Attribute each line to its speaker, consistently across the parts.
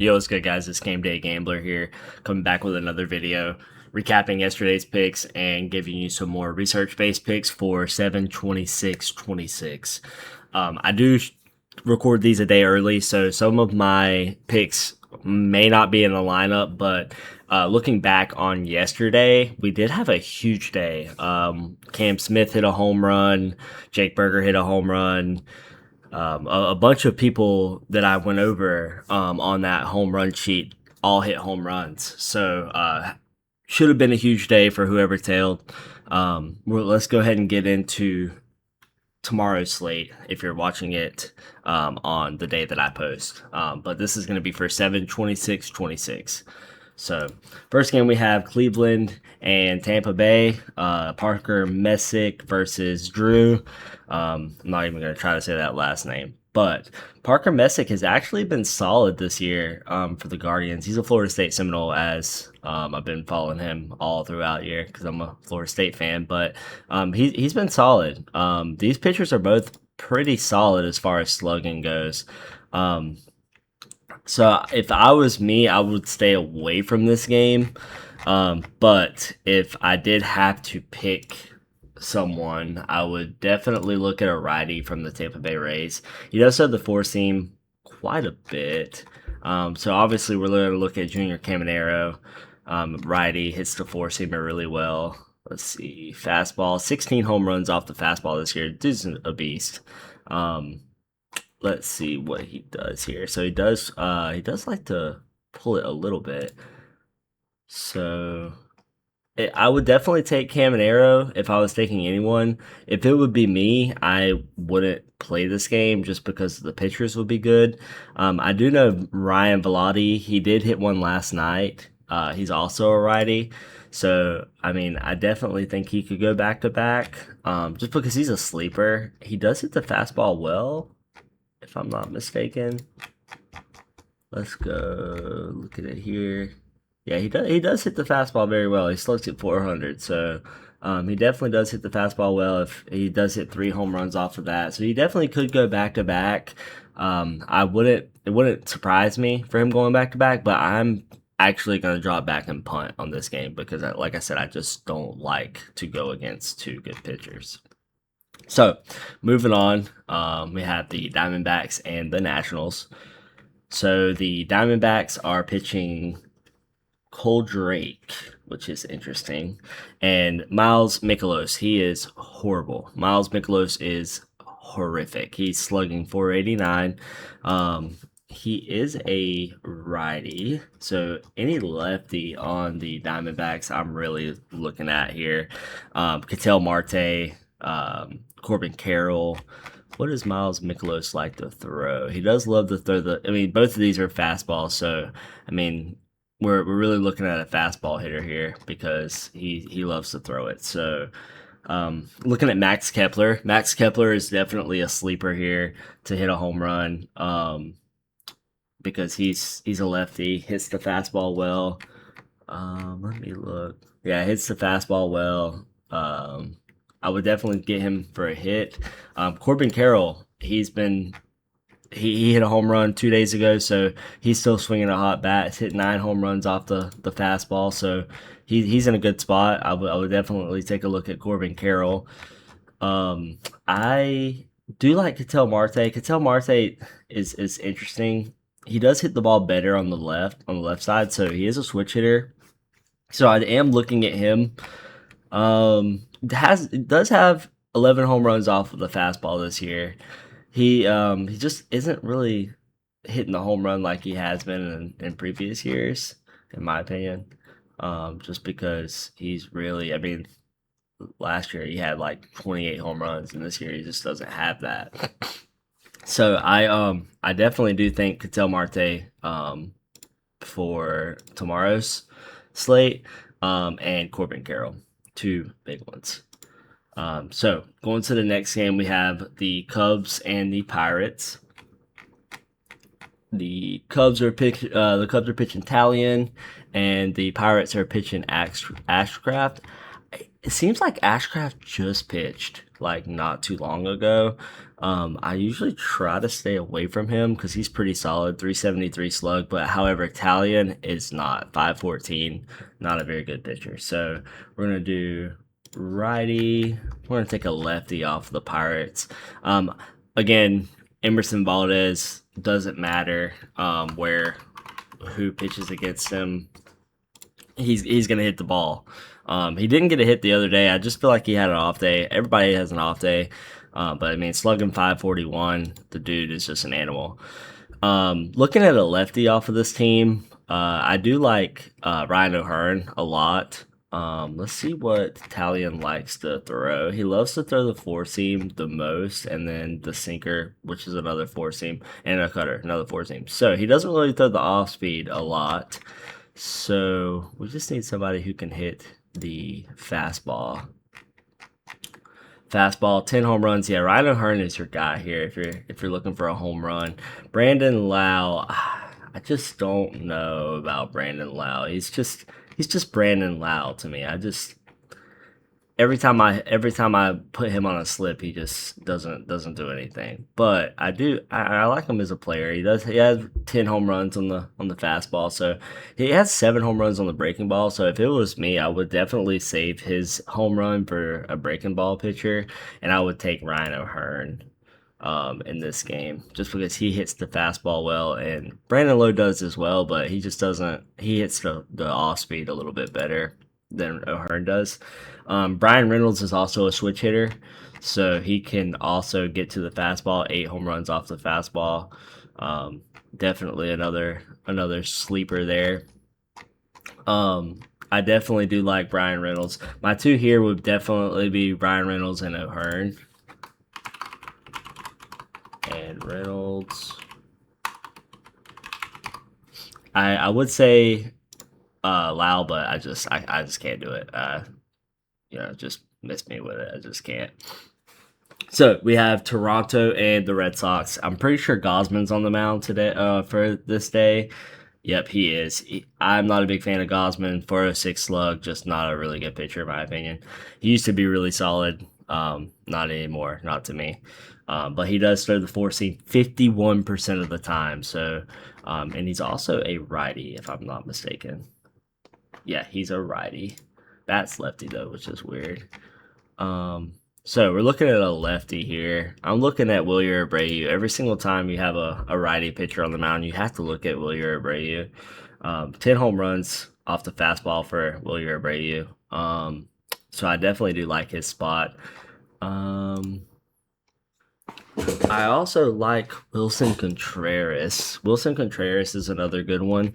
Speaker 1: Yo, what's good, guys? It's Game Day Gambler here, coming back with another video, recapping yesterday's picks and giving you some more research-based picks for 7/26/26. I do record these a day early, so some of my picks may not be in the lineup, but looking back on yesterday, we did have a huge day. Cam Smith hit a home run, Jake Berger hit a home run, a bunch of people that I went over on that home run sheet all hit home runs. So should have been a huge day for whoever tailed. Let's go ahead and get into tomorrow's slate if you're watching it on the day that I post. But this is going to be for 7/26/26. So, first game we have Cleveland and Tampa Bay. Parker Messick versus Drew. I'm not even going to try to say that last name. But Parker Messick has actually been solid this year for the Guardians. He's a Florida State Seminole, as I've been following him all throughout year because I'm a Florida State fan. But he's been solid. These pitchers are both pretty solid as far as slugging goes. So if I was me, I would stay away from this game. But if I did have to pick someone, I would definitely look at a righty from the Tampa Bay Rays. He does have the four seam quite a bit. So obviously we're going to look at Junior Caminero. Righty hits the four seamer really well. Let's see, fastball, 16 home runs off the fastball this year. Dude's a beast. Let's see what he does here. So he does like to pull it a little bit. So I would definitely take Caminero if I was taking anyone. If it would be me, I wouldn't play this game just because the pitchers would be good. I do know Ryan Velotti. He did hit one last night. He's also a righty. So, I mean, I definitely think he could go back to back just because he's a sleeper. He does hit the fastball well, if I'm not mistaken. Let's go look at it here. Yeah, he does hit the fastball very well. He slugs at 400, so he definitely does hit the fastball well. If he does hit 3 home runs off of that, so he definitely could go back to back. It wouldn't surprise me for him going back to back, but I'm actually going to drop back and punt on this game because, like I said, I just don't like to go against two good pitchers. So, moving on, we have the Diamondbacks and the Nationals. So the Diamondbacks are pitching Cole Drake, which is interesting, and Miles Mikolas. He is horrible. Miles Mikolas is horrific. He's slugging 489. He is a righty, so any lefty on the Diamondbacks, I'm really looking at here. Ketel Marte, Corbin Carroll. What does Miles Mikolas like to throw? He does love to throw both of these are fastballs, so I mean, we're really looking at a fastball hitter here because he loves to throw it. So, looking at Max Kepler. Max Kepler is definitely a sleeper here to hit a home run. Because he's a lefty, hits the fastball well. Let me look. Yeah, hits the fastball well. I would definitely get him for a hit. Corbin Carroll, he hit a home run 2 days ago, so he's still swinging a hot bat. He's hit 9 home runs off the fastball, so he's in a good spot. I would definitely take a look at Corbin Carroll. I do like Ketel Marte. Ketel Marte is interesting. He does hit the ball better on the left side, so he is a switch hitter. So I am looking at him. Does have 11 home runs off of the fastball this year. He just isn't really hitting the home run like he has been in previous years, in my opinion. Just because he's really, I mean, last year he had like 28 home runs, and this year he just doesn't have that. So I definitely do think Ketel Marte for tomorrow's slate and Corbin Carroll, 2 big ones. So going to the next game, we have the Cubs and the Pirates. The Cubs are pitching Talion, and the Pirates are pitching Ashcraft. It seems like Ashcraft just pitched like not too long ago. I usually try to stay away from him because he's pretty solid, 373 slug. But however, Italian is not 514, not a very good pitcher. So we're gonna do righty. We're gonna take a lefty off the Pirates. Again, Emerson Valdez doesn't matter where who pitches against him. He's gonna hit the ball. He didn't get a hit the other day. I just feel like he had an off day. Everybody has an off day, but I mean, slugging 541, the dude is just an animal. Looking at a lefty off of this team, I do like Ryan O'Hearn a lot. Let's see what Italian likes to throw. He loves to throw the four seam the most, and then the sinker, which is another four seam, and a cutter, another four seam. So he doesn't really throw the off speed a lot. So we just need somebody who can hit the fastball. Fastball, 10 home runs. Yeah, Ryan O'Hearn is your guy here if you're looking for a home run. Brandon Lau, I just don't know about Brandon Lau. He's just Brandon Lau to me. I just every time I put him on a slip, he just doesn't do anything. But I like him as a player. He has 10 home runs on the fastball, so he has 7 home runs on the breaking ball. So if it was me, I would definitely save his home run for a breaking ball pitcher, and I would take Ryan O'Hearn in this game just because he hits the fastball well, and Brandon Lowe does as well, but he just doesn't. He hits the off speed a little bit better than O'Hearn does. Brian Reynolds is also a switch hitter, so he can also get to the fastball. 8 home runs off the fastball. Definitely another sleeper there. I definitely do like Brian Reynolds. My two here would definitely be Brian Reynolds and O'Hearn. And Reynolds. I would say Lau, but I just can't do it. Just miss me with it. I just can't. So we have Toronto and the Red Sox. I'm pretty sure Gosman's on the mound today for this day. Yep, he is. I'm not a big fan of Gosman. 406 slug, just not a really good pitcher in my opinion. He used to be really solid. Not anymore, not to me. But he does throw the four seam 51% of the time. So, and he's also a righty, if I'm not mistaken. Yeah, he's a righty. Bats lefty though, which is weird. So we're looking at a lefty here. I'm looking at Wilyer Abreu. Every single time you have a righty pitcher on the mound, you have to look at Wilyer Abreu. 10 home runs off the fastball for Wilyer Abreu. So I definitely do like his spot. I also like Wilson Contreras. Wilson Contreras is another good one,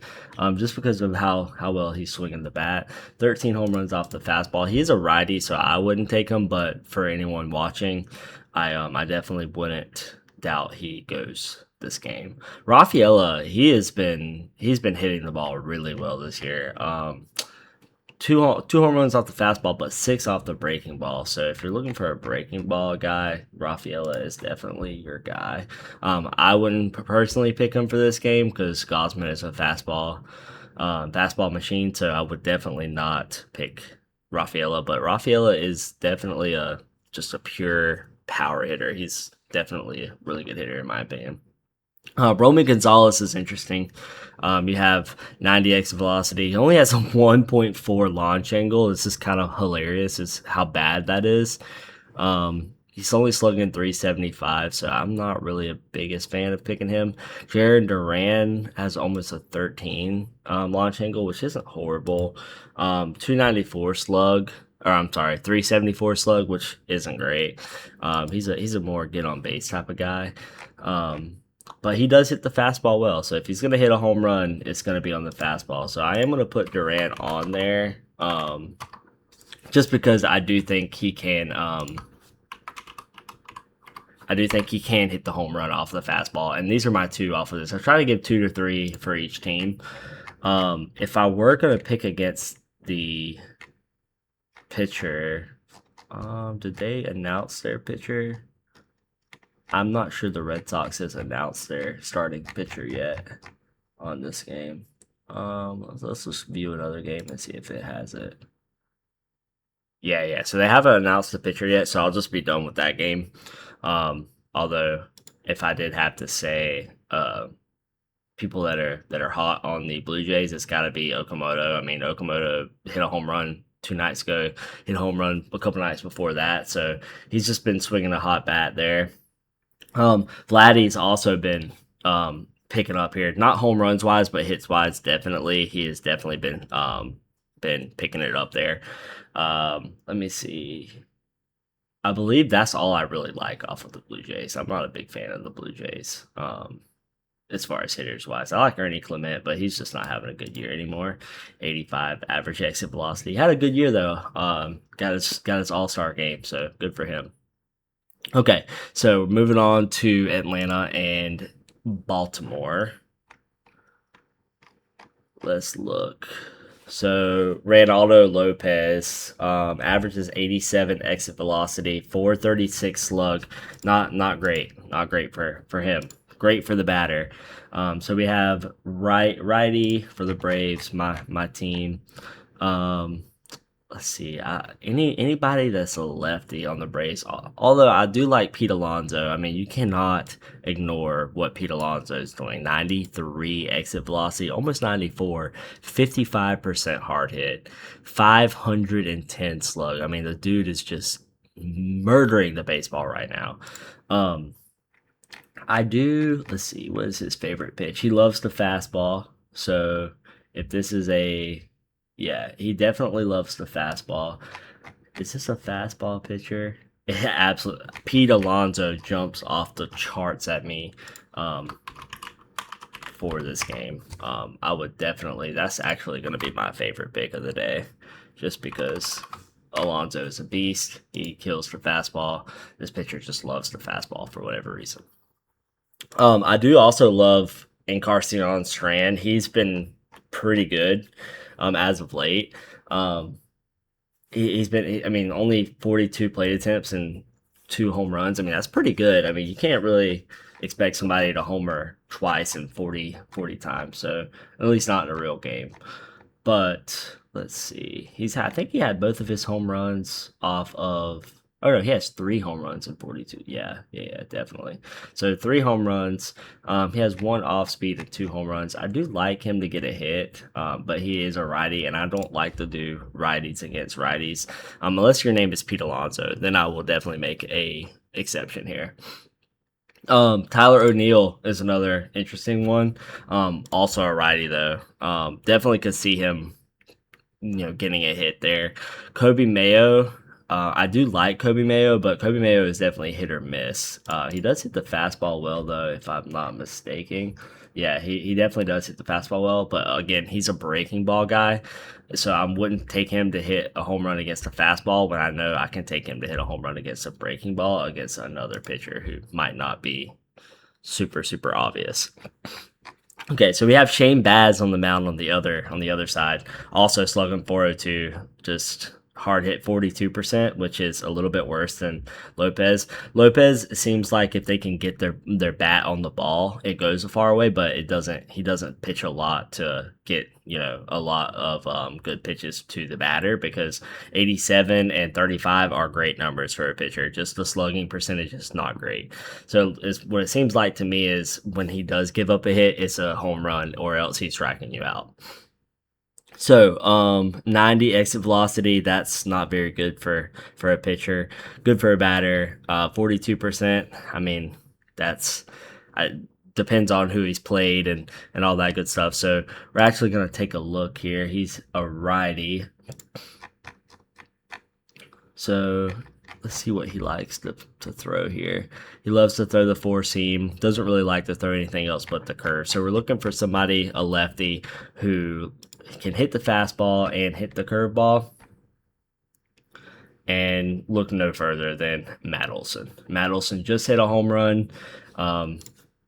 Speaker 1: just because of how well he's swinging the bat. 13 home runs off the fastball. He's a righty, so I wouldn't take him. But for anyone watching, I definitely wouldn't doubt he goes this game. Rafaela, he's been hitting the ball really well this year. Two home runs off the fastball, but 6 off the breaking ball. So if you're looking for a breaking ball guy, Rafaela is definitely your guy. I wouldn't personally pick him for this game because Gosman is a fastball machine. So I would definitely not pick Rafaela. But Rafaela is definitely just a pure power hitter. He's definitely a really good hitter in my opinion. Roman Gonzalez is interesting. You have 90x velocity. He only has a 1.4 launch angle. This is kind of hilarious, is how bad that is. He's only slugging 375, so I'm not really a biggest fan of picking him. Jared Duran has almost a 13 launch angle, which isn't horrible. 294 slug. Or I'm sorry, 374 slug, which isn't great. He's a more get on base type of guy. But he does hit the fastball well. So if he's going to hit a home run, it's going to be on the fastball. So I am going to put Durant on there just because I do think he can hit the home run off the fastball. And these are my two off of this. I try to give 2 to 3 for each team. If I were going to pick against the pitcher, did they announce their pitcher? I'm not sure the Red Sox has announced their starting pitcher yet on this game. Let's just view another game and see if it has it. Yeah. So they haven't announced the pitcher yet, so I'll just be done with that game. Although, if I did have to say, people that are hot on the Blue Jays, it's got to be Okamoto. I mean, Okamoto hit a home run 2 nights ago, hit a home run a couple nights before that, so he's just been swinging a hot bat there. Vladdy's also been picking up here, not home runs wise, but hits wise. Definitely, he has definitely been picking it up there. Let me see. I believe that's all I really like off of the Blue Jays. I'm not a big fan of the Blue Jays. As far as hitters wise, I like Ernie Clement, but he's just not having a good year anymore. 85 average exit velocity. He had a good year though. Got his All Star game, so good for him. Okay, so moving on to Atlanta and Baltimore. Let's look. So Reynaldo Lopez averages 87 exit velocity, 436 slug. Not great. Not great for him. Great for the batter. So we have righty for the Braves, my team. Um, let's see. Anybody that's a lefty on the Braves. Although I do like Pete Alonso. I mean, you cannot ignore what Pete Alonso is doing. 93 exit velocity, almost 94, 55% hard hit, 510 slug. I mean, the dude is just murdering the baseball right now. I do. Let's see. What is his favorite pitch? He loves the fastball. So if this is a, yeah, he definitely loves the fastball. Is this a fastball pitcher? Yeah, absolutely. Pete Alonso jumps off the charts at me for this game. I would definitely. That's actually going to be my favorite pick of the day, just because Alonso is a beast. He kills for fastball. This pitcher just loves the fastball for whatever reason. I do also love Encarnacion Strand. He's been pretty good as of late. Um, he's been, I mean, only 42 plate attempts and 2 home runs. I mean, that's pretty good. I mean, you can't really expect somebody to homer twice in 40 times. So, at least not in a real game. But let's see. I think he had both of his home runs off of. Oh no, he has 3 home runs in 42. Yeah, definitely. So 3 home runs. He has 1 off speed and 2 home runs. I do like him to get a hit, but he is a righty, and I don't like to do righties against righties. Unless your name is Pete Alonso, then I will definitely make a exception here. Tyler O'Neill is another interesting one. Also a righty though. Definitely could see him, getting a hit there. Kobe Mayo. I do like Kobe Mayo, but Kobe Mayo is definitely hit or miss. He does hit the fastball well though, if I'm not mistaken. Yeah, he definitely does hit the fastball well, but again, he's a breaking ball guy, so I wouldn't take him to hit a home run against a fastball when I know I can take him to hit a home run against a breaking ball against another pitcher who might not be super obvious. Okay, so we have Shane Baz on the mound on the other side, also slugging 402, just hard hit 42%, which is a little bit worse than Lopez. Lopez seems like if they can get their bat on the ball, it goes far away, but it doesn't. He doesn't pitch a lot to get a lot of good pitches to the batter, because 87 and 35 are great numbers for a pitcher. Just the slugging percentage is not great. So what it seems like to me is when he does give up a hit, it's a home run, or else he's striking you out. So, 90 exit velocity, that's not very good for a pitcher. Good for a batter. 42%. I mean, that's depends on who he's played and all that good stuff. So, we're actually going to take a look here. He's a righty. So, let's see what he likes to throw here. He loves to throw the four seam. Doesn't really like to throw anything else but the curve. So, we're looking for somebody, a lefty, who can hit the fastball and hit the curveball, and look no further than Matt Olson. Matt Olson just hit a home run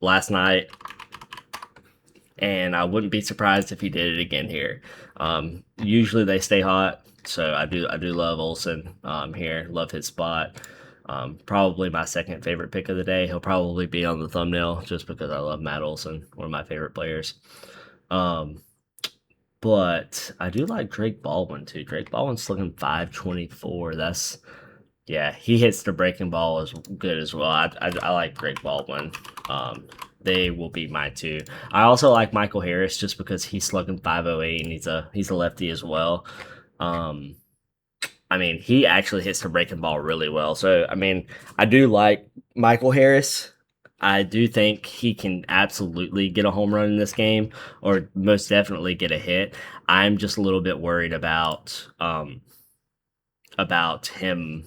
Speaker 1: last night, and I wouldn't be surprised if he did it again here. Usually they stay hot, so I do love Olson here. Love his spot. Probably my second favorite pick of the day. He'll probably be on the thumbnail just because I love Matt Olson, one of my favorite players. But I do like Drake Baldwin too. Drake Baldwin's looking 524. That's yeah, he hits the breaking ball as good as well. I like Drake Baldwin. Um, they will be my two. I also like Michael Harris just because he's slugging 508 and he's a lefty as well. Um, I mean, he actually hits the breaking ball really well. So, I mean, I do like Michael Harris. I do think he can absolutely get a home run in this game, or most definitely get a hit. I'm just a little bit worried about him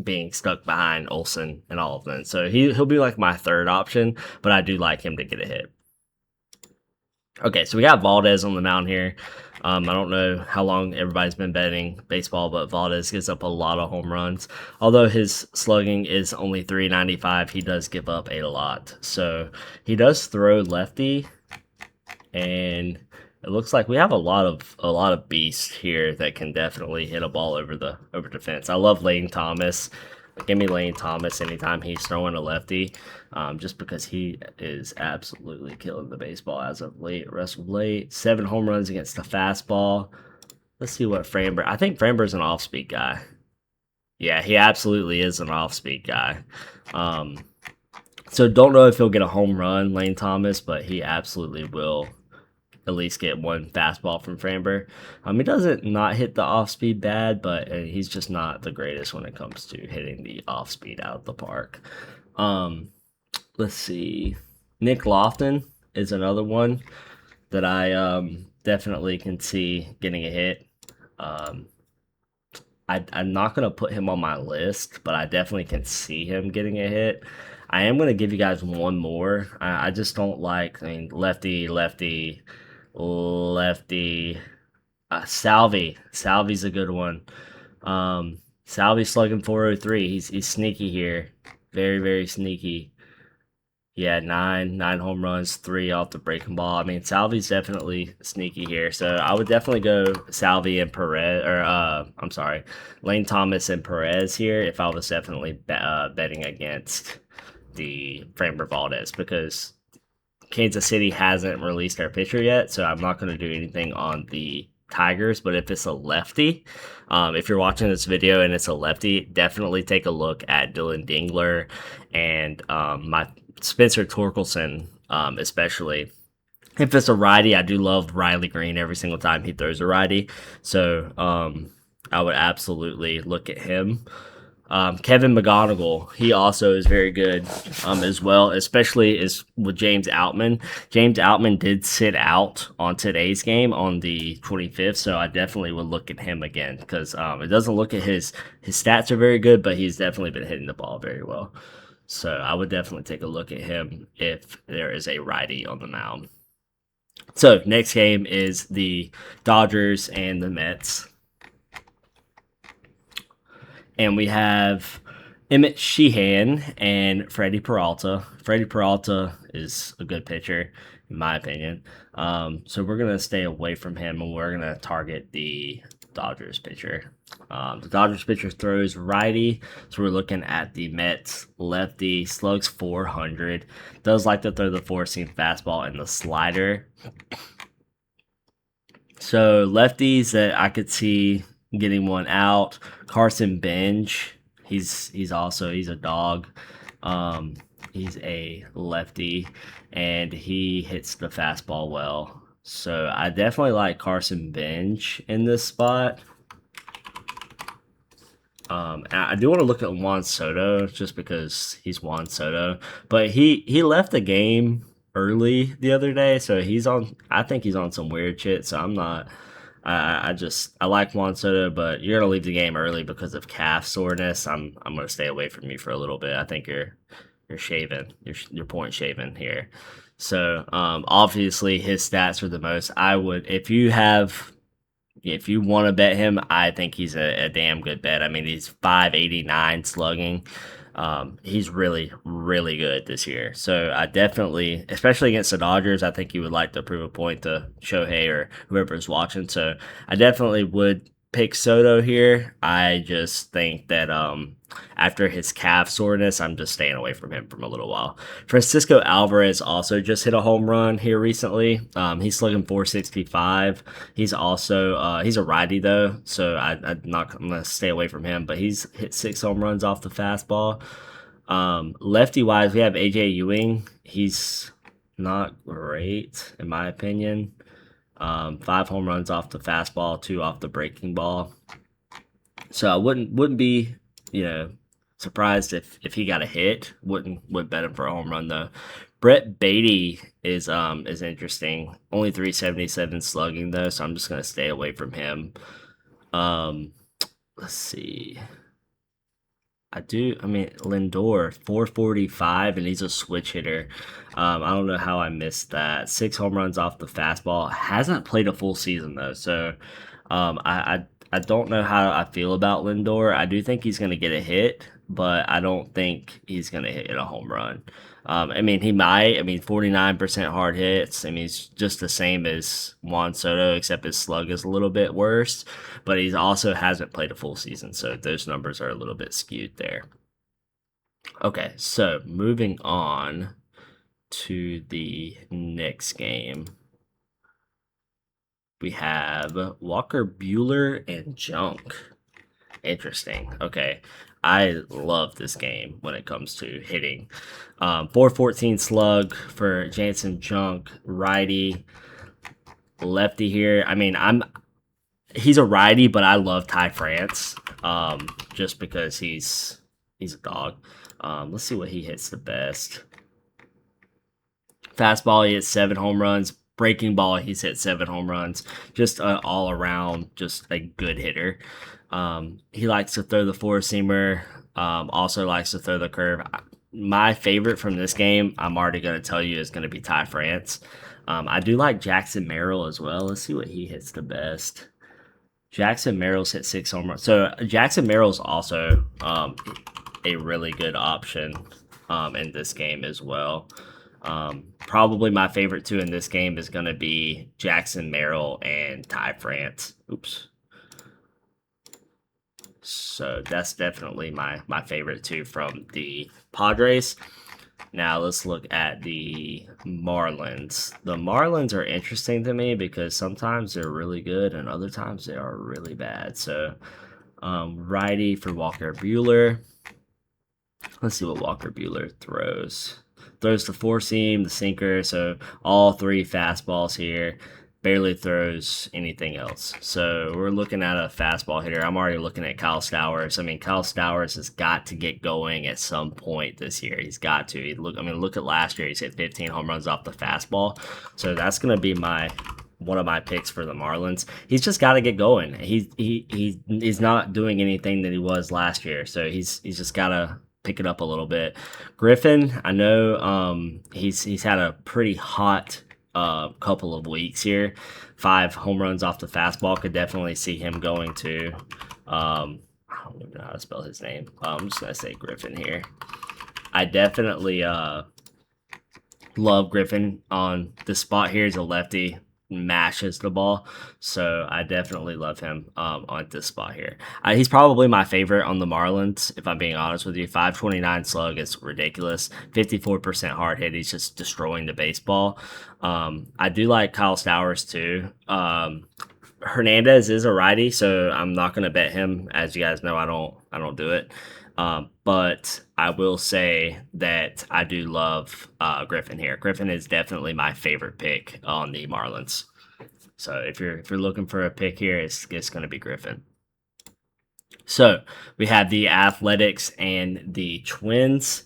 Speaker 1: being stuck behind Olsen and all of them. So he'll be like my third option, but I do like him to get a hit. Okay, so we got Valdez on the mound here. I don't know how long everybody's been betting baseball, but Valdez gives up a lot of home runs. Although his slugging is only 395, he does give up a lot. So he does throw lefty, and it looks like we have a lot of beasts here that can definitely hit a ball over the fence. I love Lane Thomas. Give me Lane Thomas anytime he's throwing a lefty, just because he is absolutely killing the baseball as of late. Rest of late, 7 home runs against the fastball. Let's see what Framber. I think Framber's an off-speed guy. Yeah, he absolutely is an off-speed guy. Um, so don't know if he'll get a home run, Lane Thomas, but he absolutely will at least get one fastball from Framber. He doesn't not hit the off speed bad, but he's just not the greatest when it comes to hitting the off speed out of the park. Let's see. Nick Lofton is another one that I definitely can see getting a hit. Um, I'm not going to put him on my list, but I definitely can see him getting a hit. I am going to give you guys one more. I just don't like, I mean, lefty, lefty, lefty. Salvy's a good one. Salvy's slugging 403. He's sneaky here. Very, very sneaky. Yeah, nine home runs, 3 off the breaking ball. I mean, Salvy's definitely sneaky here. So I would definitely go Salvy and Perez, or I'm sorry, Lane Thomas and Perez here if I was definitely betting against the Framber Valdez, because Kansas City hasn't released their pitcher yet, so I'm not going to do anything on the Tigers. But if it's a lefty, if you're watching this video and it's a lefty, definitely take a look at Dylan Dingler and my Spencer Torkelson, especially. If it's a righty, I do love Riley Green every single time he throws a righty, so I would absolutely look at him. Kevin McGonigal, he also is very good as well, especially is with James Outman. James Outman did sit out on today's game on the 25th, so I definitely would look at him again, because it doesn't look at his stats are very good, but he's definitely been hitting the ball very well. So I would definitely take a look at him if there is a righty on the mound. So next game is the Dodgers and the Mets. And we have Emmett Sheehan and Freddie Peralta. Freddie Peralta is a good pitcher, in my opinion. So we're going to stay away from him, and we're going to target the Dodgers pitcher. The Dodgers pitcher throws righty, so we're looking at the Mets lefty. Slugs 400. Does like to throw the four-seam fastball and the slider. So lefties that I could see getting one out. Carson Bench, he's a dog. He's a lefty, and he hits the fastball well. So I definitely like Carson Bench in this spot. I do want to look at Juan Soto just because he's Juan Soto, but he left the game early the other day, so he's on. I think he's on some weird shit. So I'm not. I like Juan Soto, but you're gonna leave the game early because of calf soreness. I'm gonna stay away from you for a little bit. I think you're shaving. You're point shaving here. So obviously his stats are the most. I would if you want to bet him, I think he's a damn good bet. I mean, he's 589 slugging. He's really, really good this year. So I definitely, especially against the Dodgers, I think you would like to prove a point to Shohei or whoever is watching. So I definitely would pick Soto here. I just think that after his calf soreness, I'm just staying away from him for a little while. Francisco Alvarez also just hit a home run here recently. He's slugging 465. He's also he's a righty though, so I'm gonna stay away from him. But he's hit 6 home runs off the fastball. Lefty wise, we have AJ Ewing. He's not great in my opinion. 5 home runs off the fastball, 2 off the breaking ball. So I wouldn't be, surprised if he got a hit. Would bet him for a home run though. Brett Beatty is interesting. Only 377 slugging though, so I'm just gonna stay away from him. Let's see. Lindor, 445, and he's a switch hitter. I don't know how I missed that. 6 home runs off the fastball. Hasn't played a full season, though, so I don't know how I feel about Lindor. I do think he's going to get a hit, but I don't think he's going to hit a home run. He might. 49% hard hits. He's just the same as Juan Soto, except his slug is a little bit worse. But he also hasn't played a full season, so those numbers are a little bit skewed there. Okay, so moving on to the next game. We have Walker Buehler and Junk. Interesting. Okay. I love this game when it comes to hitting. 414 slug for Jansen Junk, righty, lefty here. He's a righty, but I love Ty France. Just because he's a dog. Let's see what he hits the best. Fastball, he hits 7 home runs. Breaking ball, he's hit 7 home runs. Just all around, just a good hitter. He likes to throw the four-seamer. Also likes to throw the curve. My favorite from this game, I'm already going to tell you, is going to be Ty France. I do like Jackson Merrill as well. Let's see what he hits the best. Jackson Merrill's hit 6 home runs. So Jackson Merrill's also a really good option in this game as well. Probably my favorite 2 in this game is going to be Jackson Merrill and Ty France. Oops. So that's definitely my favorite 2 from the Padres. Now let's look at the Marlins. The Marlins are interesting to me because sometimes they're really good and other times they are really bad. So righty for Walker Buehler. Let's see what Walker Buehler throws. Throws the four-seam, the sinker, so all 3 fastballs here. Barely throws anything else. So we're looking at a fastball hitter. I'm already looking at Kyle Stowers. Kyle Stowers has got to get going at some point this year. He's got to. Look at last year. He's hit 15 home runs off the fastball. So that's going to be one of my picks for the Marlins. He's just got to get going. He's not doing anything that he was last year. So he's just got to pick it up a little bit. Griffin, I know he's had a pretty hot couple of weeks here. 5 home runs off the fastball. Could definitely see him going to I don't even know how to spell his name. I'm just gonna say Griffin here. I definitely love Griffin on this spot here. He's a lefty, mashes the ball, so I definitely love him on this spot here. He's probably my favorite on the Marlins, if I'm being honest with you. 529 slug is ridiculous. 54% hard hit. He's just destroying the baseball. I do like Kyle Stowers too. Hernandez is a righty, so I'm not going to bet him. As you guys know, I don't do it. But I will say that I do love Griffin here. Griffin is definitely my favorite pick on the Marlins. So if you're looking for a pick here, it's going to be Griffin. So we have the Athletics and the Twins.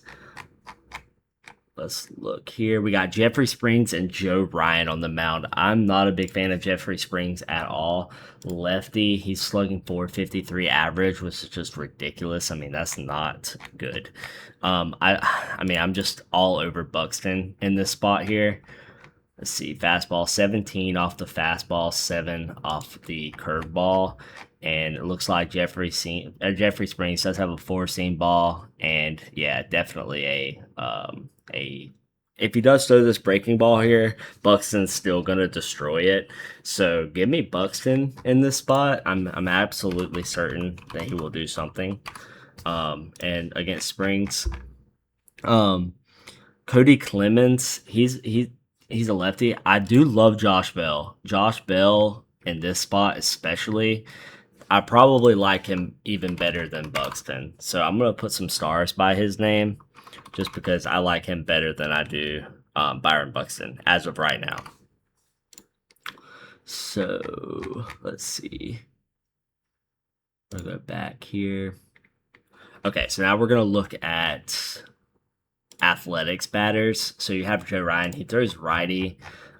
Speaker 1: Let's look here. We got Jeffrey Springs and Joe Ryan on the mound. I'm not a big fan of Jeffrey Springs at all. Lefty, he's slugging 453 average, which is just ridiculous. That's not good. I'm just all over Buxton in this spot here. Let's see, fastball 17 off the fastball, 7 off the curveball. And it looks like Jeffrey Springs does have a 4-seam ball, and yeah, definitely a if he does throw this breaking ball here, Buxton's still gonna destroy it. So give me Buxton in this spot. I'm absolutely certain that he will do something. And against Springs, um, Cody Clemens, he's a lefty. I do love Josh Bell. Josh Bell in this spot especially. I probably like him even better than Buxton. So I'm gonna put some stars by his name, just because I like him better than I do Byron Buxton as of right now. So let's see. I'll go back here. Okay, so now we're gonna look at athletics batters. So you have Joe Ryan. He throws righty.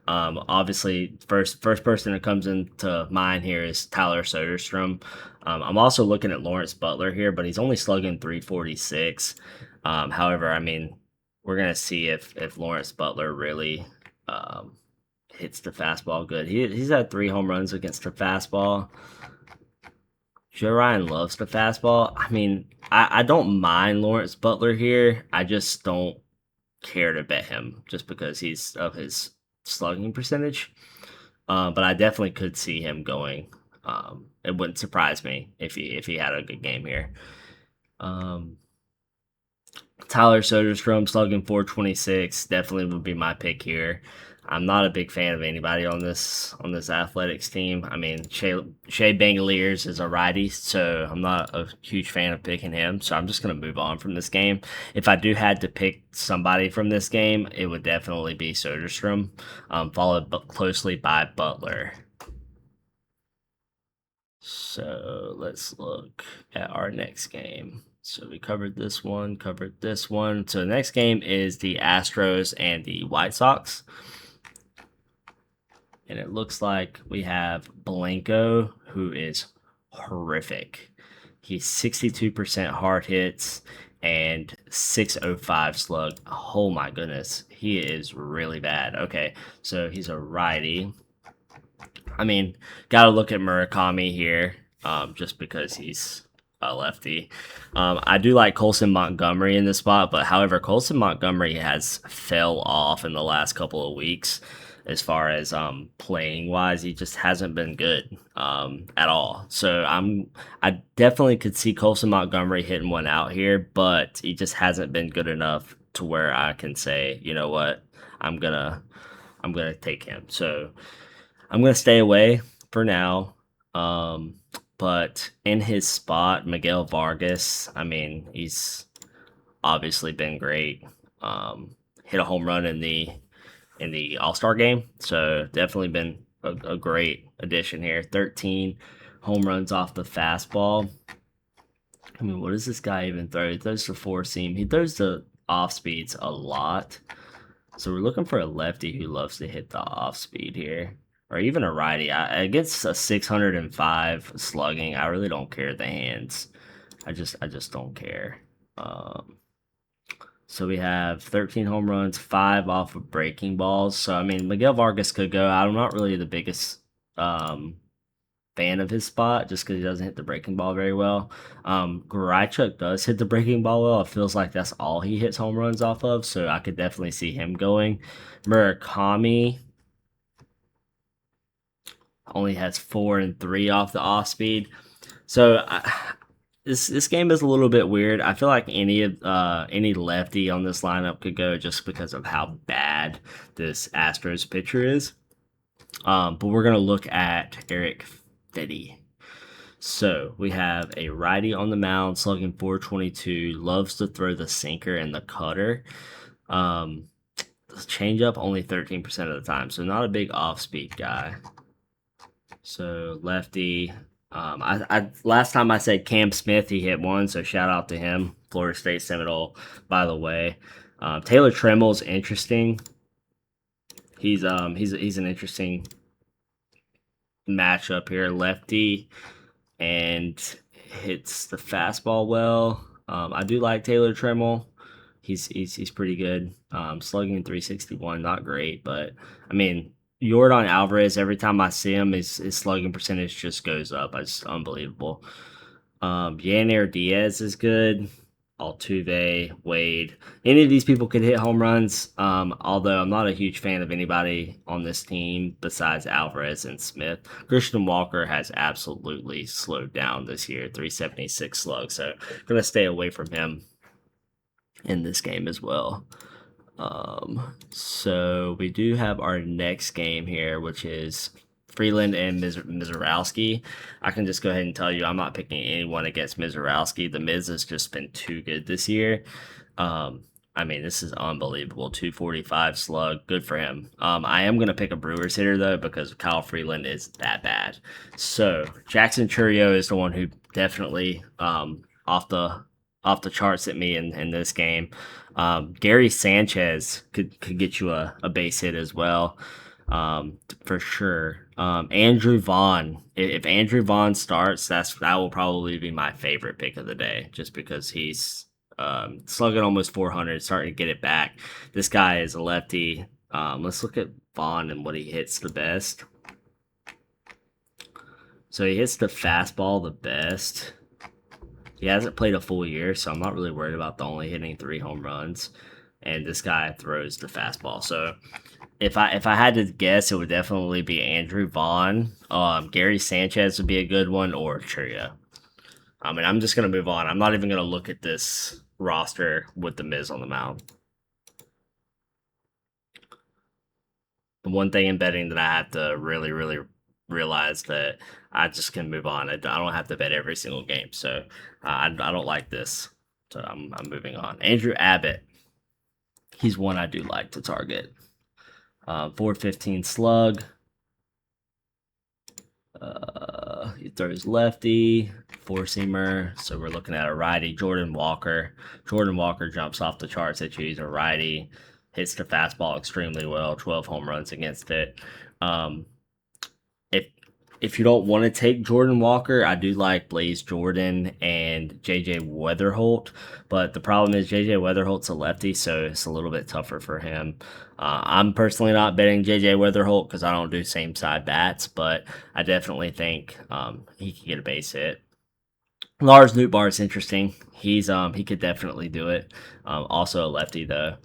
Speaker 1: Obviously, first person that comes into mind here is Tyler Soderstrom. I'm also looking at Lawrence Butler here, but he's only slugging 346. However, I mean, we're gonna see if Lawrence Butler really um, hits the fastball good. He's had 3 home runs against the fastball. Joe Ryan loves the fastball. I mean, I don't mind Lawrence Butler here. I just don't care to bet him just because he's of his slugging percentage. But I definitely could see him going. It wouldn't surprise me if he had a good game here. Um, Tyler Soderstrom slugging 426 definitely would be my pick here. I'm not a big fan of anybody on this athletics team. I mean, Shea Bangaliers is a righty, so I'm not a huge fan of picking him. So I'm just gonna move on from this game. If I do had to pick somebody from this game, it would definitely be Soderstrom, followed closely by Butler. So let's look at our next game. So we covered this one, covered this one. So the next game is the Astros and the White Sox. And it looks like we have Blanco, who is horrific. He's 62% hard hits and 605 slug. Oh my goodness. He is really bad. Okay, so he's a righty. I mean, gotta look at Murakami here, just because he's a lefty. I do like Colson Montgomery in this spot, but however, Colson Montgomery has fell off in the last couple of weeks as far as playing wise. He just hasn't been good at all. So I definitely could see Colson Montgomery hitting one out here, but he just hasn't been good enough to where I can say, you know what, I'm gonna take him. So I'm gonna stay away for now. But in his spot, Miguel Vargas, I mean, he's obviously been great. Hit a home run in the All-Star game, so definitely been a great addition here. 13 home runs off the fastball. I mean, what does this guy even throw? He throws the four seam. He throws the off speeds a lot. So we're looking for a lefty who loves to hit the off speed here, or even a righty. Against a 605 slugging, I really don't care the hands. I just don't care. So we have 13 home runs, 5 off of breaking balls. So I mean, Miguel Vargas could go. I'm not really the biggest fan of his spot just because he doesn't hit the breaking ball very well. Grichuk does hit the breaking ball well. It feels like that's all he hits home runs off of, so I could definitely see him going. Murakami only has 4 and 3 off the off speed. So this game is a little bit weird. I feel like any lefty on this lineup could go just because of how bad this Astros pitcher is. But we're gonna look at Eric Fedde. So we have a righty on the mound, slugging 422, loves to throw the sinker and the cutter. The changeup only 13% of the time, so not a big off-speed guy. So lefty. I last time I said Cam Smith, he hit one, so shout out to him. Florida State Seminole, by the way. Taylor Tremmel's interesting. He's an interesting matchup here. Lefty and hits the fastball well. I do like Taylor Tremmel. He's pretty good. Slugging 361, not great, but I mean Yordan Alvarez. Every time I see him, his slugging percentage just goes up. It's unbelievable. Yannier Diaz is good. Altuve, Wade. Any of these people could hit home runs. Although I'm not a huge fan of anybody on this team besides Alvarez and Smith. Christian Walker has absolutely slowed down this year, 376 slug. So I'm gonna stay away from him in this game as well. So we do have our next game here, which is Freeland and Mizorowski. I can just go ahead and tell you I'm not picking anyone against Mizorowski. The Miz has just been too good this year. I mean, this is unbelievable. 245 slug. Good for him. I am going to pick a Brewers hitter, though, because Kyle Freeland is that bad. So Jackson Chourio is the one who definitely off the charts at me in this game. Gary Sanchez could get you a base hit as well, for sure. Andrew Vaughn. If Andrew Vaughn starts, that will probably be my favorite pick of the day, just because he's slugging almost 400, starting to get it back. This guy is a lefty. Let's look at Vaughn and what he hits the best. So he hits the fastball the best. He hasn't played a full year, so I'm not really worried about the only hitting 3 home runs. And this guy throws the fastball. So if I had to guess, it would definitely be Andrew Vaughn. Gary Sanchez would be a good one, or Chourio. I mean, I'm just gonna move on. I'm not even gonna look at this roster with the Miz on the mound. The one thing in betting that I have to really, really realize that I just can move on. I don't have to bet every single game, so I don't like this. So I'm moving on. Andrew Abbott, he's one I do like to target. 415 slug. He throws lefty, 4-seamer. So we're looking at a righty, Jordan Walker. Jordan Walker jumps off the charts at you. He's a righty, hits the fastball extremely well. 12 home runs against it. If you don't want to take Jordan Walker, I do like Blaze Jordan and JJ Weatherholt, but the problem is JJ Weatherholt's a lefty, so it's a little bit tougher for him. I'm personally not betting JJ Weatherholt because I don't do same side bats, but I definitely think he can get a base hit. Lars Nootbaar is interesting. He could definitely do it. Also a lefty though.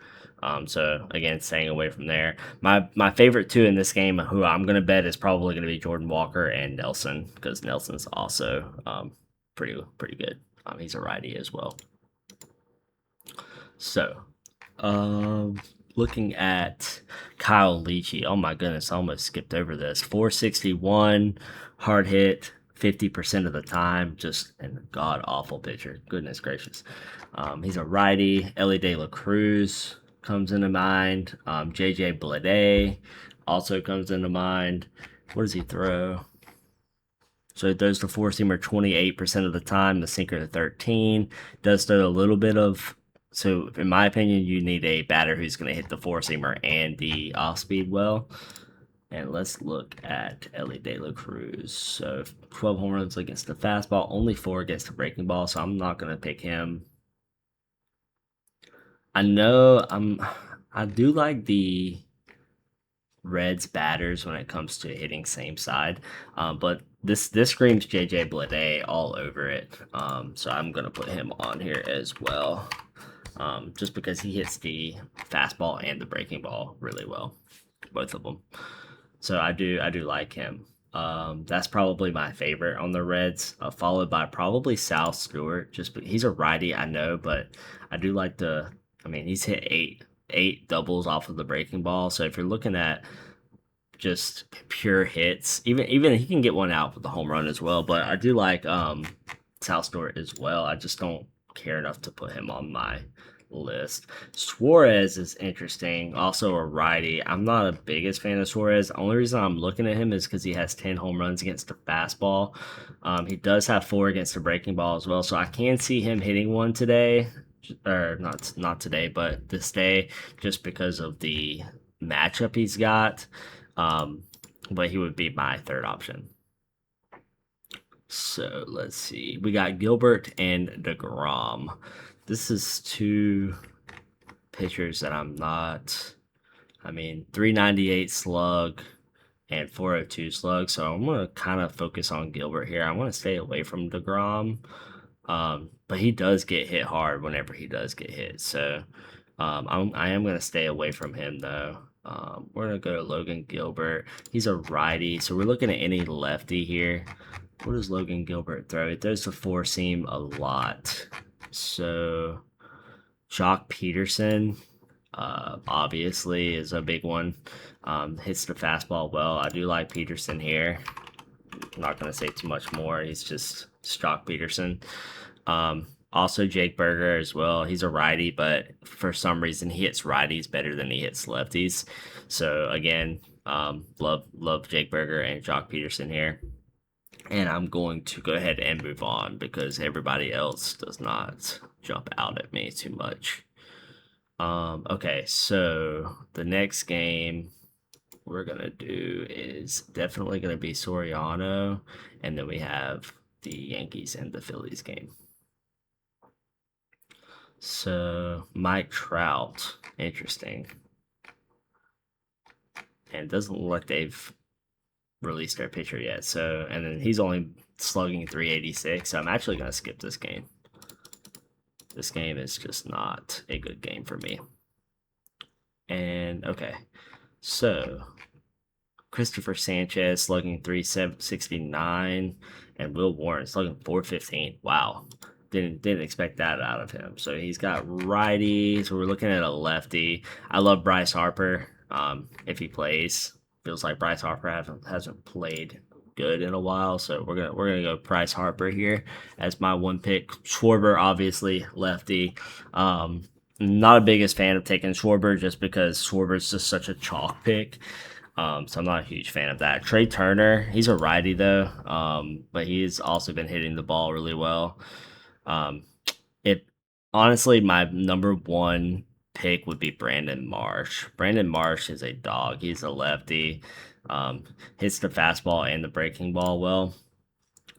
Speaker 1: So again, staying away from there. My favorite two in this game, who I'm gonna bet, is probably gonna be Jordan Walker and Nelson, because Nelson's also pretty good. He's a righty as well. So, looking at Kyle Leachy. Oh my goodness, I almost skipped over this. 461, hard hit 50% of the time. Just a god awful pitcher. Goodness gracious. He's a righty. Ellie De La Cruz comes into mind. JJ Bleday also comes into mind. What does he throw? So he throws the 4-seamer 28% of the time, the sinker to 13. Does throw a little bit of. So in my opinion, you need a batter who's going to hit the 4-seamer and the off speed well. And let's look at Ellie De La Cruz. So 12 home runs against the fastball, only 4 against the breaking ball. So I'm not going to pick him. I know I do like the Reds batters when it comes to hitting same side, but this screams JJ Bleday all over it. So I'm gonna put him on here as well, just because he hits the fastball and the breaking ball really well, both of them. So I do like him. That's probably my favorite on the Reds, followed by probably Sal Stewart. He's a righty, I know, but I do like the. I mean, he's hit eight doubles off of the breaking ball. So if you're looking at just pure hits, even he can get one out with the home run as well. But I do like Sal Stewart as well. I just don't care enough to put him on my list. Suarez is interesting, also a righty. I'm not a biggest fan of Suarez. The only reason I'm looking at him is because he has 10 home runs against the fastball. He does have 4 against the breaking ball as well, so I can see him hitting one today, or not today, but this day, just because of the matchup he's got. But he would be my third option. So let's see. We got Gilbert and DeGrom. This is 2 pitchers that I'm not. I mean, 398 slug and 402 slug. So I'm going to kind of focus on Gilbert here. I want to stay away from DeGrom. but he does get hit hard whenever he does get hit. So I am going to stay away from him though. We're going to go to Logan Gilbert. He's a righty, so we're looking at any lefty here. What does Logan Gilbert throw? He throws the four seam a lot. So Jock Peterson, obviously, is a big one. Hits the fastball well. I do like Peterson here. I'm not going to say too much more. He's just Jock Peterson. Also, Jake Berger as well. He's a righty, but for some reason he hits righties better than he hits lefties. So again, love Jake Berger and Jock Peterson here. And I'm going to go ahead and move on because everybody else does not jump out at me too much. Okay, so the next game we're gonna do is definitely gonna be Soriano, and then we have the Yankees and the Phillies game. So Mike Trout, interesting. And it doesn't look like they've released their pitcher yet. So and then he's only slugging 386. So I'm actually gonna skip this game. This game is just not a good game for me. And okay, so Christopher Sanchez slugging 369, and Will Warren slugging 415. Wow, didn't expect that out of him. So he's got righty. So we're looking at a lefty. I love Bryce Harper. If he plays, feels like Bryce Harper hasn't played good in a while. So we're gonna go Bryce Harper here as my one pick. Schwarber, obviously lefty. Not a biggest fan of taking Schwarber just because Schwarber's just such a chalk pick. So I'm not a huge fan of that. Trey Turner, he's a righty though, but he's also been hitting the ball really well. It honestly, my number one pick would be Brandon Marsh. Brandon Marsh is a dog. He's a lefty. Hits the fastball and the breaking ball well.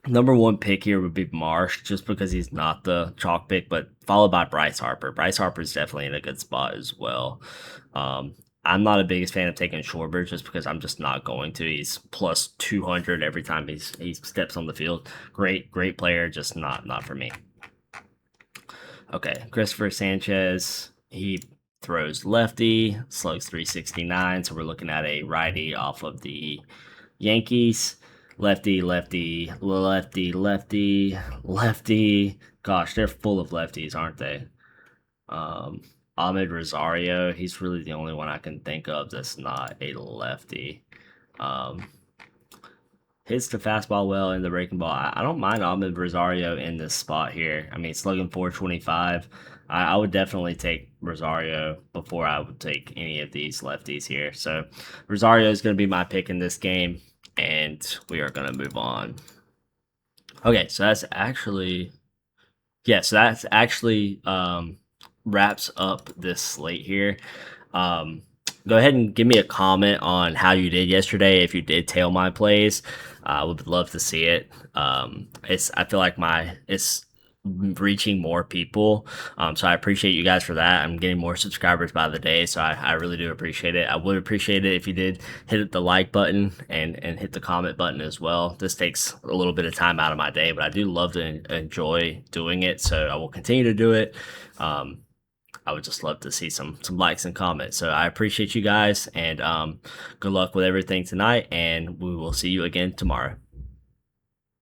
Speaker 1: Number one pick here would be Marsh, just because he's not the chalk pick, but followed by Bryce Harper. Bryce Harper is definitely in a good spot as well. I'm not a biggest fan of taking Schwarber just because I'm just not going to. He's plus 200 every time he steps on the field. Great player, just not for me. Okay, Christopher Sanchez, he throws lefty, slugs 369, so we're looking at a righty off of the Yankees. Lefty. Gosh, they're full of lefties, aren't they? Ahmed Rosario, he's really the only one I can think of that's not a lefty. Hits the fastball well in the breaking ball. I don't mind Ahmed Rosario in this spot here. I mean, slugging 425. I would definitely take Rosario before I would take any of these lefties here. So Rosario is going to be my pick in this game, and we are going to move on. Okay, so that's actually wraps up this slate here. Go ahead and give me a comment on how you did yesterday. If you did tail my plays, I would love to see it. I feel like it's reaching more people. So I appreciate you guys for that. I'm getting more subscribers by the day, so I really do appreciate it. I would appreciate it if you did hit the like button and hit the comment button as well. This takes a little bit of time out of my day, but I do love to enjoy doing it, so I will continue to do it. I would just love to see some likes and comments. So I appreciate you guys, and good luck with everything tonight, and we will see you again tomorrow.